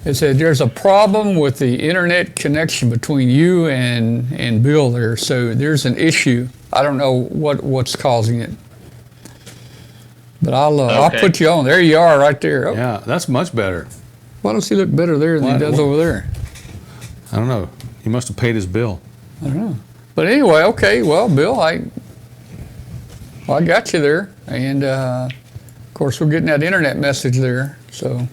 S1: It said there's a problem with the internet connection between you and Bill there. So there's an issue. I don't know what's causing it. But I'll put you on. There you are right there. Oh.
S2: Yeah, that's much better.
S1: Why does he look better there than he does over there?
S2: I don't know. He must have paid his bill.
S1: I don't know. But anyway, okay. Well, Bill, I got you there. And, of course, we're getting that internet message there. So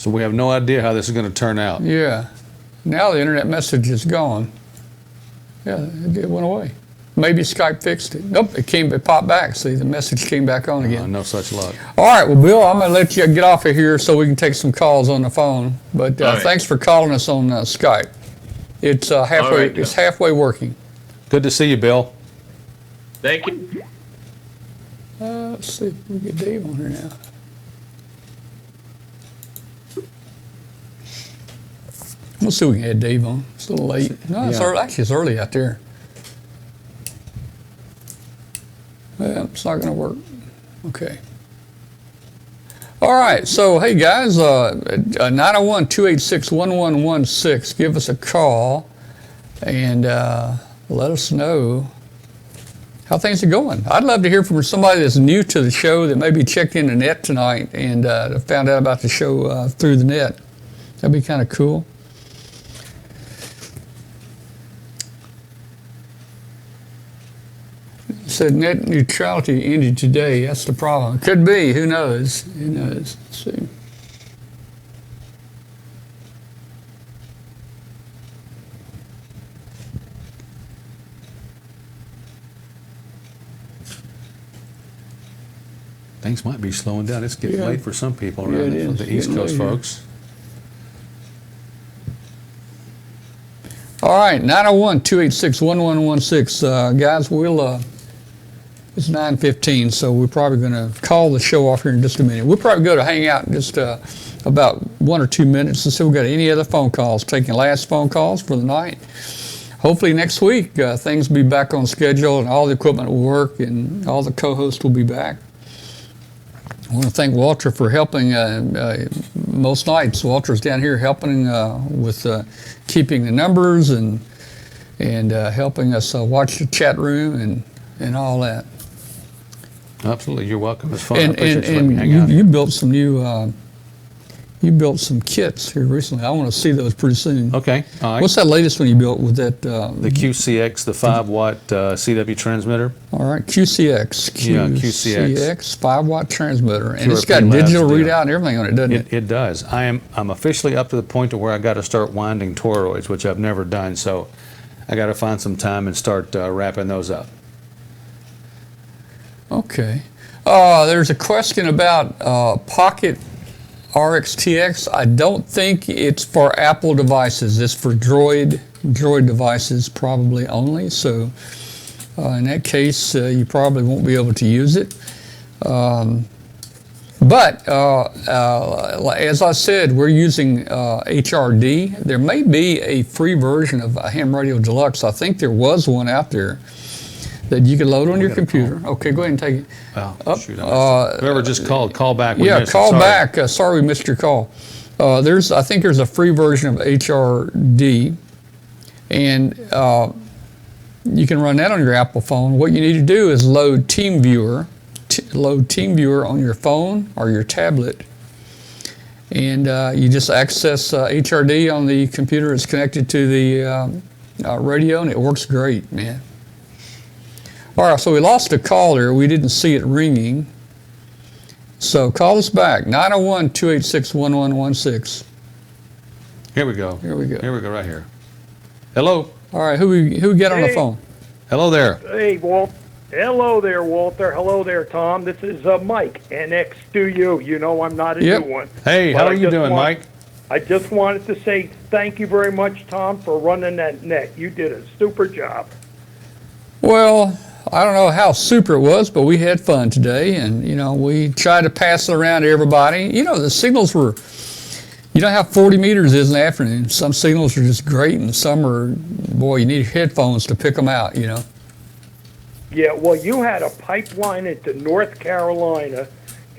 S2: we have no idea how this is going to turn out.
S1: Yeah. Now the internet message is gone. Yeah, it went away. Maybe Skype fixed it. Nope, it popped back. See, the message came back on again.
S2: No such luck.
S1: All right, well, Bill, I'm going to let you get off of here so we can take some calls on the phone. But thanks for calling us on Skype. It's halfway.
S7: Right,
S1: it's halfway working.
S2: Good to see you, Bill.
S7: Thank you.
S1: Let's see if we get Dave on here now. We'll see if we can add Dave on. It's a little late. No, it's
S2: Yeah.
S1: early. Actually, it's early out there. Well, it's not going to work. Okay. All right. So, hey, guys, 901-286-1116. Give us a call and let us know how things are going. I'd love to hear from somebody that's new to the show that maybe checked in the net tonight and found out about the show through the net. That'd be kind of cool. Said net neutrality ended today. That's the problem. Could be. Who knows? Who knows? Let's see.
S2: Things might be slowing down. It's getting
S1: Yeah.
S2: late for some people
S1: Yeah,
S2: around
S1: it is.
S2: the East
S1: Getting
S2: Coast
S1: late here.
S2: folks.
S1: All right, 901-286-1116. Guys, we'll, it's 9:15, so we're probably going to call the show off here in just a minute. We'll probably go to hang out in just about 1 or 2 minutes and see if we've got any other phone calls, taking last phone calls for the night. Hopefully next week things will be back on schedule and all the equipment will work and all the co-hosts will be back. I want to thank Walter for helping most nights. Walter's down here helping with keeping the numbers and helping us watch the chat room and all that.
S2: Absolutely, you're welcome. It's fun. I
S1: And,
S2: appreciate
S1: and,
S2: you letting me
S1: and
S2: hang
S1: you,
S2: out.
S1: you built some new, you built some kits here recently. I want to see those pretty soon.
S2: Okay, all right.
S1: What's that latest one you built with that?
S2: The QCX, the 5-watt CW transmitter.
S1: All right, QCX.
S2: Yeah, QCX.
S1: 5-watt transmitter. And it's
S2: QRP
S1: got digital
S2: Labs, yeah.
S1: readout and everything on it, doesn't it?
S2: It does. I'm officially up to the point to where I got to start winding toroids, which I've never done. So I got to find some time and start wrapping those up.
S1: Okay. There's a question about Pocket RxTX. I don't think it's for Apple devices. It's for Droid devices probably only. So in that case, you probably won't be able to use it. But as I said, we're using HRD. There may be a free version of Ham Radio Deluxe. I think there was one out there that you can load on your computer. Okay, go ahead and take it.
S2: Oh, shoot. Whoever just call back. We
S1: Yeah,
S2: missed it.
S1: call
S2: Sorry.
S1: back. Sorry we missed your call. I think there's a free version of HRD, and you can run that on your Apple phone. What you need to do is load TeamViewer on your phone or your tablet, and you just access HRD on the computer. It's connected to the radio, and it works great, man. All right, so we lost a caller. We didn't see it ringing. So call us back, 901-286-1116.
S2: Here we go.
S1: Here we go.
S2: Here we go, right here. Hello.
S1: All right, who we get on the
S8: Hey.
S1: phone?
S2: Hello there.
S8: Hey, Walt. Hello there, Walter. Hello there, Tom. This is Mike, NX to you. You know I'm not a
S1: Yep.
S8: new one.
S2: Hey,
S8: But
S2: how
S8: I
S2: are you
S8: just
S2: doing, Mike?
S8: I just wanted to say thank you very much, Tom, for running that net. You did a super job.
S1: Well, I don't know how super it was, but we had fun today, and we tried to pass it around to everybody. The signals were, how 40 meters is in the afternoon. Some signals are just great, and some are, boy, you need headphones to pick them out.
S8: Yeah, well, you had a pipeline into North Carolina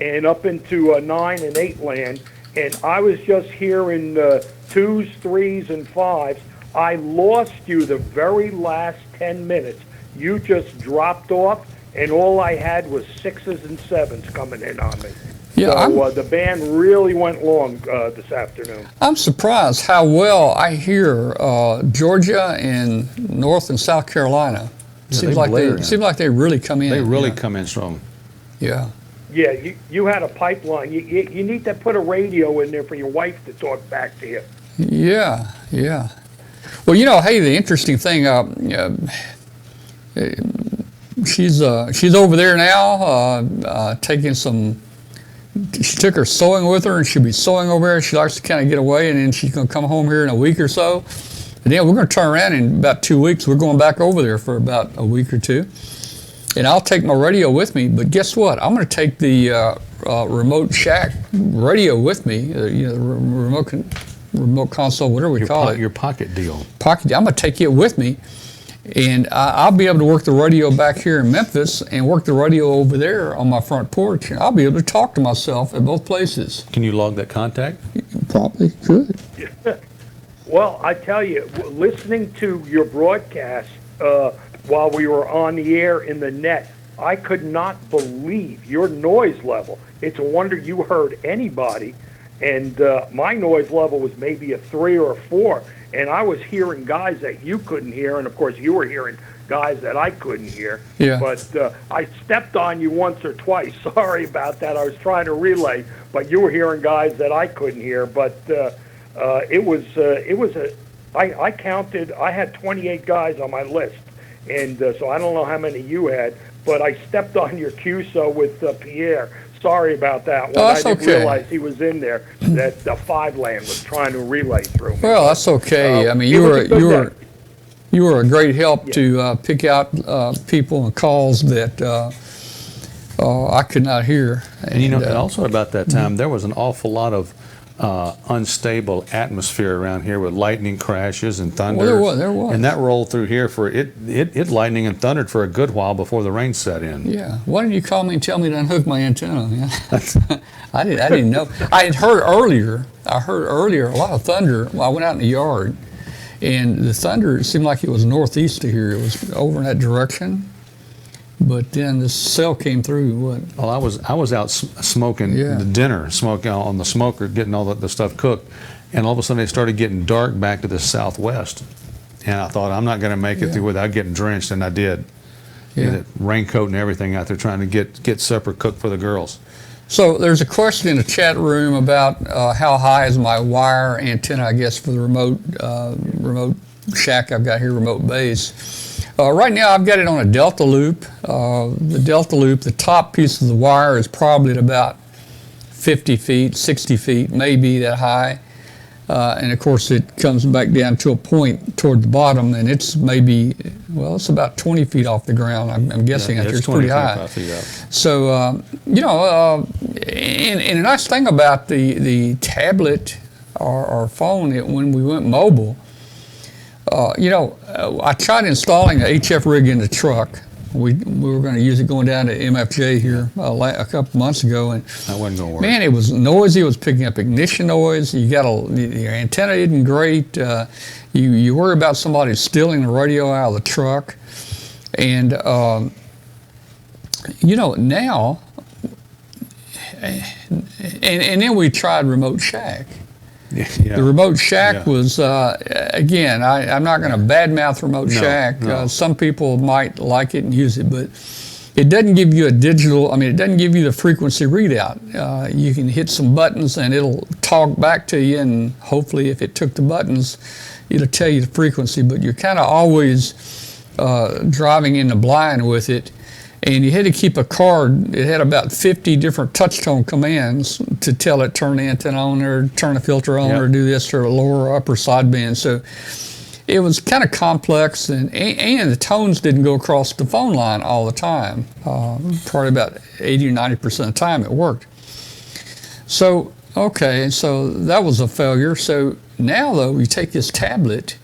S8: and up into 9 and 8 land, and I was just hearing 2s, 3s, and 5s. I lost you the very last 10 minutes. You just dropped off, and all I had was 6s and 7s coming in on me.
S1: Yeah,
S8: So the band really went long this afternoon.
S1: I'm surprised how well I hear Georgia and North and South Carolina. Seems like they really come in.
S2: They really come in strong.
S1: Yeah.
S8: Yeah, you had a pipeline. You need to put a radio in there for your wife to talk back to you.
S1: Yeah. Well, hey, the interesting thing, she's over there now, taking some. She took her sewing with her, and she'll be sewing over there. She likes to kind of get away, and then she's going to come home here in a week or so. And then we're going to turn around in about 2 weeks. We're going back over there for about a week or two. and I'll take my radio with me. But guess what? I'm going to take the remote shack radio with me. The remote console, whatever we call it.
S2: Your pocket deal.
S1: Pocket. I'm going to take it with me, and I'll be able to work the radio back here in Memphis and work the radio over there on my front porch, and I'll be able to talk to myself at both places.
S2: Can you log that contact?
S1: Probably could.
S8: Well, I tell you, listening to your broadcast while we were on the air in the net, I could not believe your noise level. It's a wonder you heard anybody, and my noise level was maybe a 3 or a 4, and I was hearing guys that you couldn't hear, and of course you were hearing guys that I couldn't hear.
S1: Yeah.
S8: But I stepped on you once or twice. Sorry about that. I was trying to relay, but you were hearing guys that I couldn't hear. But I counted, I had 28 guys on my list, and so I don't know how many you had, but I stepped on your QSO with Pierre. Sorry about that one.
S1: Oh, that's
S8: I didn't
S1: okay.
S8: realize he was in there, that the 5-land was trying to relay through me.
S1: Well, that's okay. I mean, you were a great help to pick out people and calls that I could not hear.
S2: And and also about that time, there was an awful lot of unstable atmosphere around here with lightning crashes and thunder.
S1: Well, there was.
S2: And that rolled through here for it lightning and thundered for a good while before the rain set in.
S1: Yeah. Why didn't you call me and tell me to unhook my antenna? Yeah. I didn't know. I heard earlier a lot of thunder while I went out in the yard, and the thunder, it seemed like it was northeast of here. It was over in that direction. But then the cell came through. What?
S2: Well, I was out smoking the dinner, smoking on the smoker, getting all the stuff cooked, and all of a sudden it started getting dark back to the southwest, and I thought I'm not going to make it through without getting drenched, and I did. Yeah. Raincoat and everything out there trying to get supper cooked for the girls.
S1: So there's a question in the chat room about how high is my wire antenna, I guess, for the remote shack I've got here, remote base. Right now I've got it on a Delta loop. The Delta loop, the top piece of the wire is probably at about 50 feet, 60 feet, maybe that high. And of course it comes back down to a point toward the bottom, and it's maybe, well, it's about 20 feet off the ground. I'm guessing out there. It's pretty high. So, and a nice thing about the tablet or phone, when we went mobile, I tried installing an HF rig in the truck. We were going to use it going down to MFJ here a couple months ago, and
S2: that wasn't going to work.
S1: Man, it was noisy. It was picking up ignition noise. Your antenna isn't great. You worry about somebody stealing the radio out of the truck, and now, and then we tried Remote Shack.
S2: Yeah.
S1: The Remote Shack was, again, I'm not going to badmouth Remote Shack.
S2: No.
S1: Some people might like it and use it, but it doesn't give you it doesn't give you the frequency readout. You can hit some buttons and it'll talk back to you, and hopefully if it took the buttons, it'll tell you the frequency, but you're kind of always driving in the blind with it. And you had to keep a card. It had about 50 different touch-tone commands to tell it turn the antenna on or turn the filter on or do this or lower or upper sideband. So it was kind of complex, and the tones didn't go across the phone line all the time. Probably about 80 or 90% of the time it worked. So, okay, so that was a failure. So now, though, you take this tablet,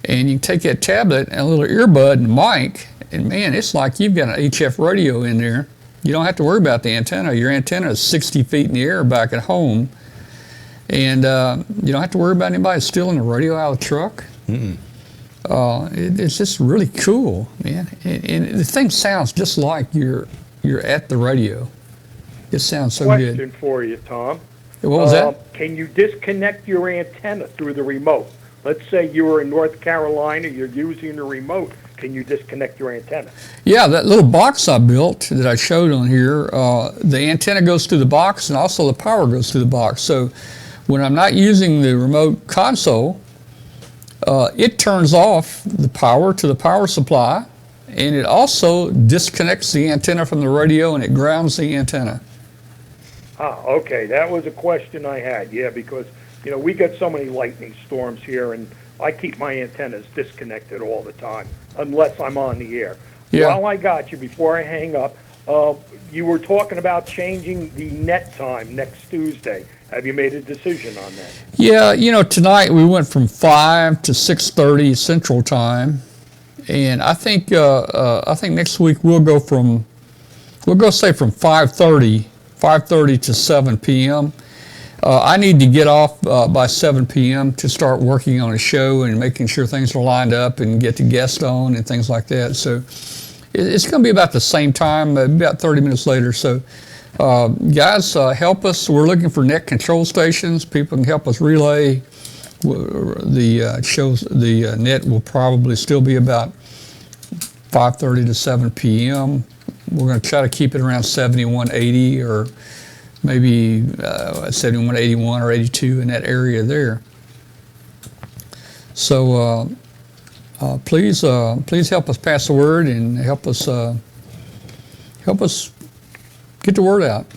S1: and you take that tablet and a little earbud and mic, and man, it's like you've got an HF radio in there. You don't have to worry about the antenna. Your antenna is 60 feet in the air back at home. And you don't have to worry about anybody stealing the radio out of the truck. It's just really cool, man. And the thing sounds just like you're at the radio. It sounds so good.
S8: Question for you, Tom.
S1: What was that?
S8: Can you disconnect your antenna through the remote? Let's say you were in North Carolina, you're using the remote. Can you disconnect your antenna? Yeah,
S1: that little box I built that I showed on here, the antenna goes through the box, and also the power goes through the box. So when I'm not using the remote console, it turns off the power to the power supply, and it also disconnects the antenna from the radio, and it grounds the antenna.
S8: Okay, that was a question I had, because we get so many lightning storms here, and I keep my antennas disconnected all the time, unless I'm on the air.
S1: Yeah.
S8: while I got you, before I hang up, you were talking about changing the net time next Tuesday. Have you made a decision on that?
S1: Yeah, tonight we went from 5 to 6:30 Central Time, and I think next week we'll go from 5:30 to 7 p.m. I need to get off by 7 p.m. to start working on a show and making sure things are lined up and get the guest on and things like that. So it's going to be about the same time, about 30 minutes later. So guys, help us. We're looking for net control stations. People can help us relay. The shows. The net will probably still be about 5:30 to 7 p.m. We're going to try to keep it around 7180 or maybe 7181 or 82 in that area there. So please help us pass the word and help us get the word out.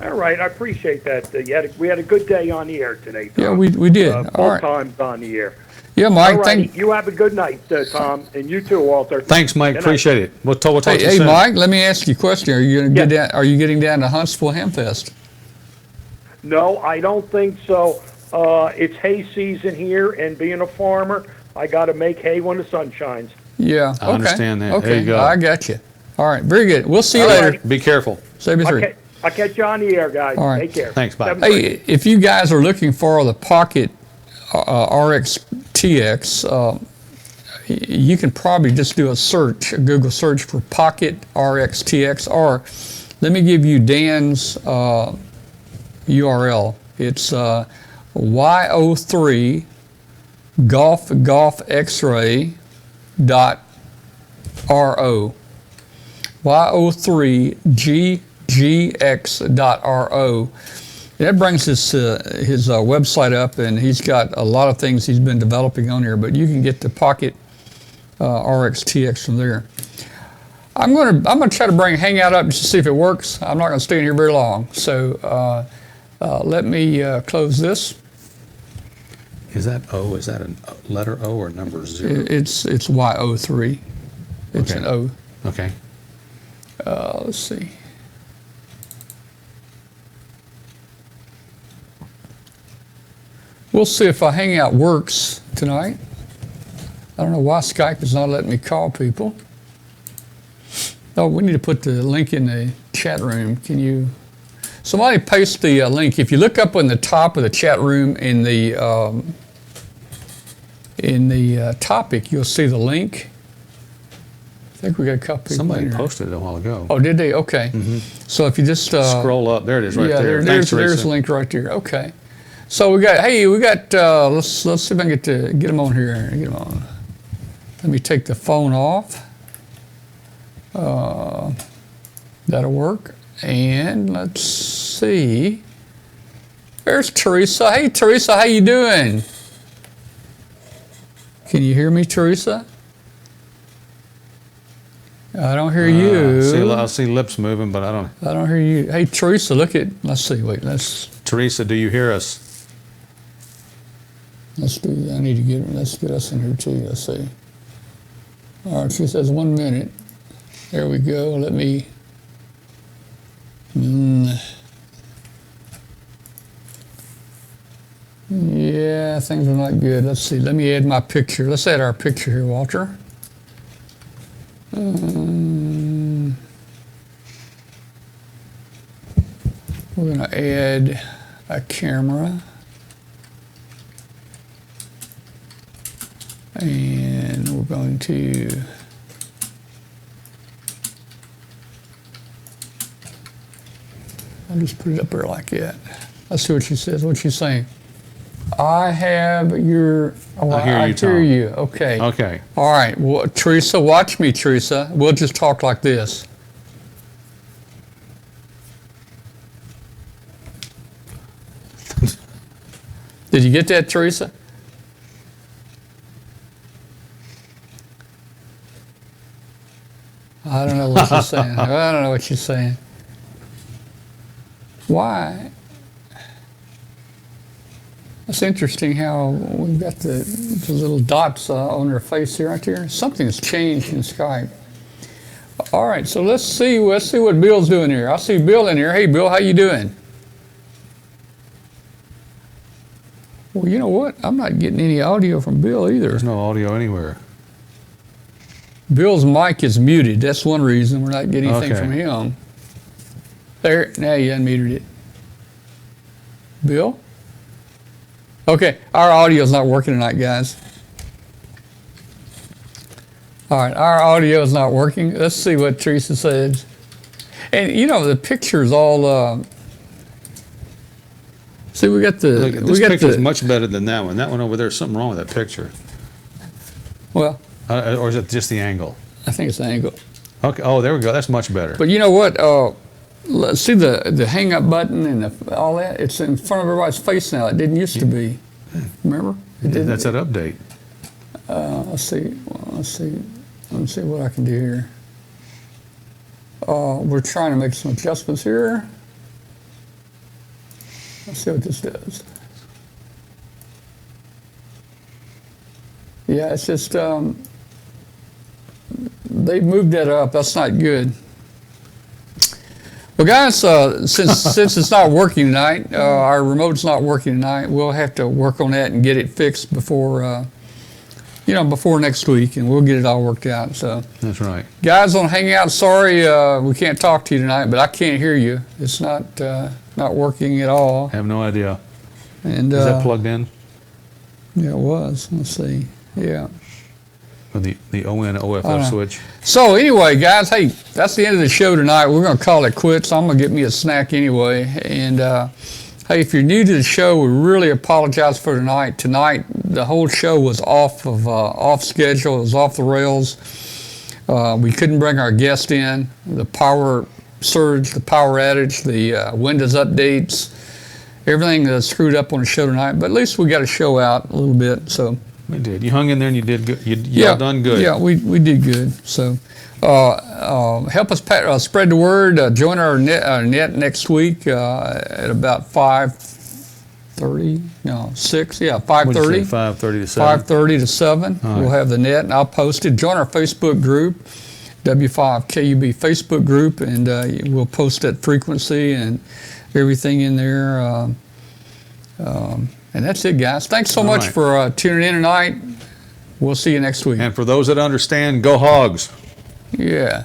S8: All right, I appreciate that. We had a good day on the air today, Tom.
S1: Yeah, we did. All
S8: Both
S1: right.
S8: times on the air.
S1: Yeah, Mike.
S8: All right, you have a good night, Tom, and you too, Walter.
S2: Thanks, Mike. Appreciate it. We'll talk to you
S1: Hey,
S2: soon.
S1: Mike. Let me ask you a question. Are you going to get down? Are you getting down to Huntsville Hamfest?
S8: No, I don't think so. It's hay season here, and being a farmer, I got to make hay when the sun shines.
S1: Yeah.
S2: I understand that.
S1: Okay.
S2: There you go.
S1: I got you. All right. Very good. We'll see you later.
S8: Right.
S2: Be careful.
S1: 73.
S8: I'll catch you on the air, guys.
S1: All right.
S8: Take care.
S2: Thanks, bye.
S1: Hey, if you guys are looking for the Pocket RXTX, you can probably just do a Google search for Pocket RXTX, or let me give you Dan's URL. It's yo3 golf x-ray .ro. yo3ggx.ro. That brings his website up, and he's got a lot of things he's been developing on here, but you can get the Pocket RXTX from there. I'm gonna try to bring Hangout up just to see if it works. I'm not gonna stay in here very long, so let me close this.
S2: Is that O? Is that a letter O or number 0?
S1: It's yo3. It's
S2: Okay.
S1: an O.
S2: Okay.
S1: Let's see. We'll see if Hangout works tonight. I don't know why Skype is not letting me call people. Oh, we need to put the link in the chat room. Can you? Somebody paste the link. If you look up on the top of the chat room in the topic, you'll see the link. I think we got a couple people
S2: Somebody
S1: in here.
S2: posted it a while ago.
S1: Oh, did they? Okay. So if you just
S2: Scroll up. There it is right
S1: yeah,
S2: there.
S1: there's
S2: Thanks, Teresa.
S1: the link right there. Okay. So we got let's see if I can get them on here. Get them on. Let me take the phone off. That'll work. And let's see. There's Teresa. Hey, Teresa, how you doing? Can you hear me, Teresa? I don't hear you.
S2: I see lips moving, but I
S1: don't hear you. Hey, Teresa, let's see. Wait,
S2: Teresa, do you hear us?
S1: Let's do that. Let's get us in here too. Let's see. All right, she says 1 minute. There we go. Let me. Yeah, things are not good. Let's see. Let me add my picture. Let's add our picture here, Walter. We're going to add a camera. And we're going to I'll just put it up there like that. Let's see what she says. What's she saying? I have your. Oh,
S2: I hear you, Tom.
S1: hear you. Okay.
S2: Okay.
S1: All right. Well, Teresa, watch me, Teresa. We'll just talk like this. Did you get that, Teresa? I don't know what she's saying. I don't know what she's saying. Why? It's interesting how we've got the little dots on their face here, right there. Something's changed in Skype. All right, so let's see what Bill's doing here. I see Bill in here. Hey, Bill, how you doing? Well, you know what? I'm not getting any audio from Bill either.
S2: There's no audio anywhere.
S1: Bill's mic is muted. That's one reason we're not getting anything from him. There, now you unmuted it. Bill? Okay, our audio's not working tonight, guys. All right, our audio is not working. Let's see what Teresa says. And you know, the picture's all. See, we got the.
S2: Look, this picture's much better than that one. That one over there's something wrong with that picture.
S1: Well.
S2: Or is it just the angle?
S1: I think it's the angle.
S2: Okay. Oh, there we go. That's much better.
S1: But you know what? Let's see the hang up button and all that. It's in front of everybody's face now. It didn't used to be. Remember?
S2: That's that update.
S1: Let's see. Let me see what I can do here. We're trying to make some adjustments here. Let's see what this does. Yeah, it's just they moved that up. That's not good. Well, guys, since it's not working tonight, our remote's not working tonight. We'll have to work on that and get it fixed before next week, and we'll get it all worked out. So
S2: that's right,
S1: guys on Hangout. Sorry, we can't talk to you tonight, but I can't hear you. It's not working at all.
S2: I have no idea.
S1: And
S2: is that plugged in?
S1: Yeah, it was. Let's see. Yeah.
S2: The ON/OFF switch.
S1: So anyway, guys, hey, that's the end of the show tonight. We're going to call it quits. I'm going to get me a snack anyway. And hey, if you're new to the show, we really apologize for tonight. Tonight, the whole show was off schedule. It was off the rails. We couldn't bring our guest in. The power surge, the power outage, the Windows updates, everything screwed up on the show tonight. But at least we got a show out a little bit. So.
S2: We did. You hung in there and you did good. You done good.
S1: Yeah, we did good. So help us spread the word. Join our net next week at about 5:30. No, 6. Yeah, 5:30.
S2: 5:30 to 7.
S1: 5:30 to 7. We'll have the net, and I'll post it. Join our Facebook group, W5KUB Facebook group, and we'll post that frequency and everything in there. And that's it, guys. Thanks so much for tuning in tonight. We'll see you next week.
S2: And for those that understand, go Hogs.
S1: Yeah.